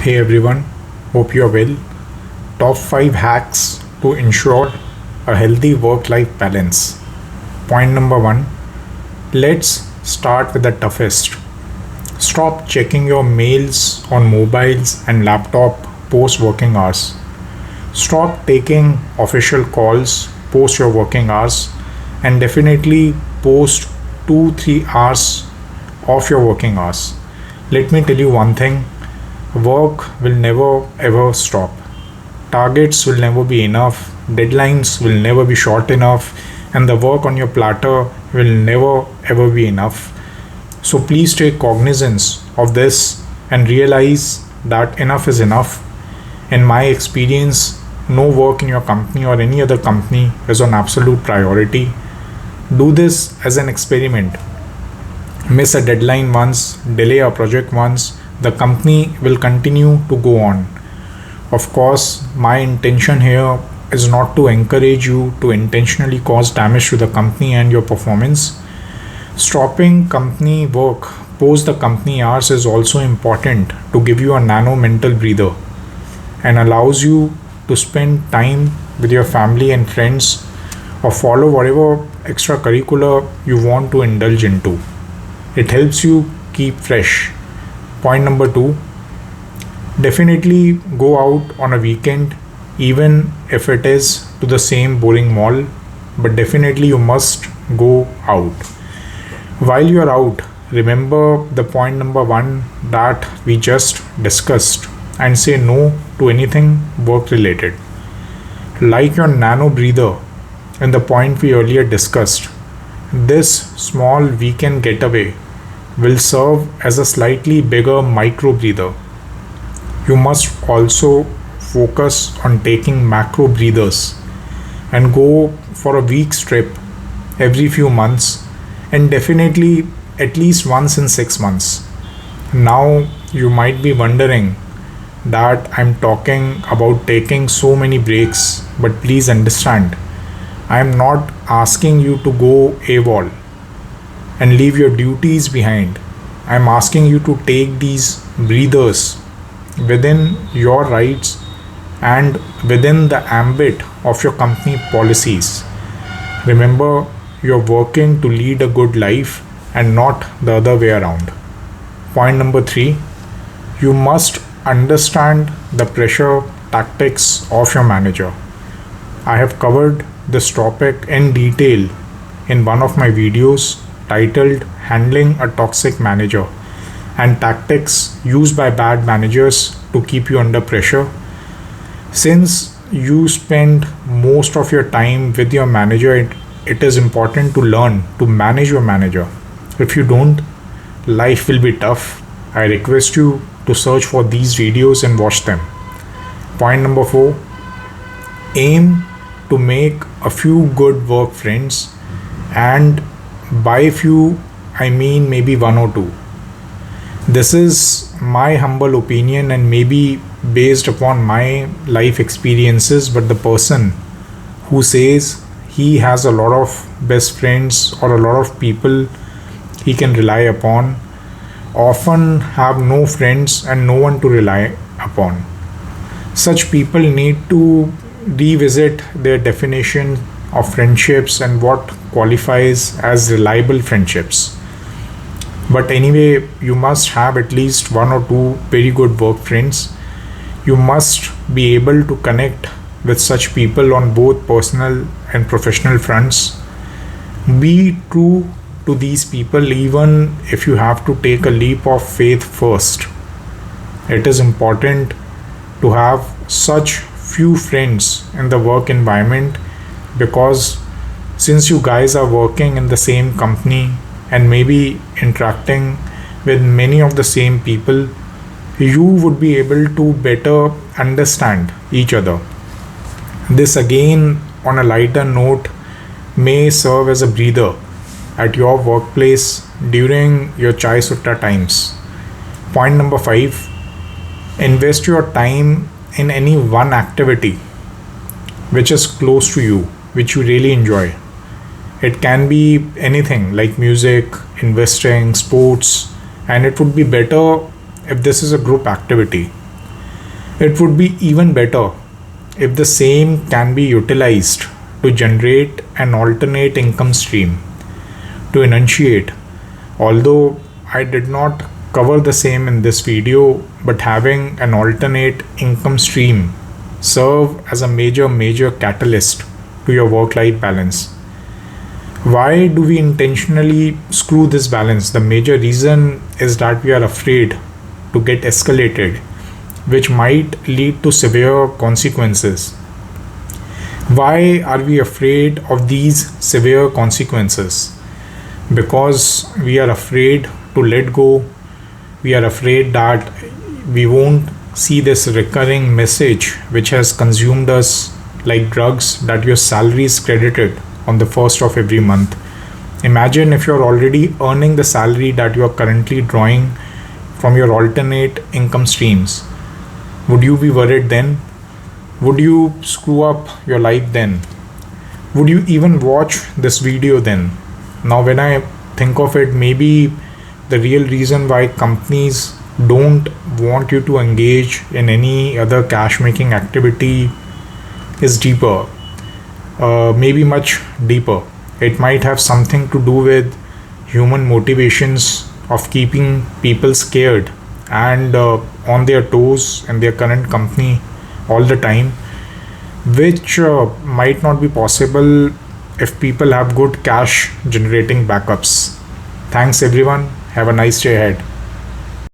Hey everyone, hope you're well. Top 5 hacks to ensure a healthy work life balance. Point number 1. Let's start with the toughest. Stop checking your mails on mobiles and laptop post working hours. Stop taking official calls post your working hours and definitely post 2-3 hours of your working hours. Let me tell you one thing, work will never ever stop. Targets will never be enough, deadlines will never be short enough, and the work on your platter will never ever be enough. So please take cognizance of this and realize that enough is enough. In my experience, no work in your company or any other company is on absolute priority. Do this as an experiment. Miss a deadline once, delay a project once, the company will continue to go on. Of course, my intention here is not to encourage you to intentionally cause damage to the company and your performance. Stopping company work post the company hours is also important to give you a nano mental breather and allows you to spend time with your family and friends or follow whatever extracurricular you want to indulge into. It helps you keep fresh. Point number 2, definitely go out on a weekend, even if it is to the same boring mall, but definitely you must go out. While you are out, remember the point number 1 that we just discussed and say no to anything work related. Like your nano breather in the point we earlier discussed, this small weekend getaway will serve as a slightly bigger micro breather. You must also focus on taking macro breathers and go for a week's trip every few months and definitely at least once in 6 months. Now you might be wondering that I'm talking about taking so many breaks, but please understand, I'm not asking you to go AWOL and leave your duties behind. I'm asking you to take these breathers within your rights and within the ambit of your company policies. Remember, you're working to lead a good life and not the other way around. Point number 3, you must understand the pressure tactics of your manager. I have covered this topic in detail in one of my videos titled Handling a Toxic Manager and Tactics Used by Bad Managers to Keep You Under Pressure. Since you spend most of your time with your manager, it is important to learn to manage your manager. If you don't, life will be tough. I request you to search for these videos and watch them. Point number 4, aim to make a few good work friends, and by few I mean maybe 1 or 2. This is my humble opinion and maybe based upon my life experiences, but the person who says he has a lot of best friends or a lot of people he can rely upon often have no friends and no one to rely upon. Such people need to revisit their definition of friendships and what qualifies as reliable friendships. But anyway, you must have at least 1 or 2 very good work friends. You must be able to connect with such people on both personal and professional fronts. Be true to these people even if you have to take a leap of faith first. It is important to have such few friends in the work environment because since you guys are working in the same company and maybe interacting with many of the same people, you would be able to better understand each other. This again, on a lighter note, may serve as a breather at your workplace during your chai sutta times. Point number 5, invest your time in any one activity which is close to you, which you really enjoy. It can be anything like music, investing, sports, and it would be better if this is a group activity. It would be even better if the same can be utilized to generate an alternate income stream. To enunciate, although I did not cover the same in this video, but having an alternate income stream serve as a major catalyst to your work-life balance. Why do we intentionally screw this balance? The major reason is that we are afraid to get escalated, which might lead to severe consequences. Why are we afraid of these severe consequences? Because we are afraid to let go. We are afraid that we won't see this recurring message which has consumed us like drugs, that your salary is credited on the first of every month. Imagine if you're already earning the salary that you are currently drawing from your alternate income streams. Would you be worried then? Would you screw up your life then? Would you even watch this video then? Now, when I think of it, maybe the real reason why companies don't want you to engage in any other cash making activity is deeper, maybe much deeper. It might have something to do with human motivations of keeping people scared and on their toes in their current company all the time, which might not be possible if people have good cash generating backups. Thanks everyone. Have a nice day ahead.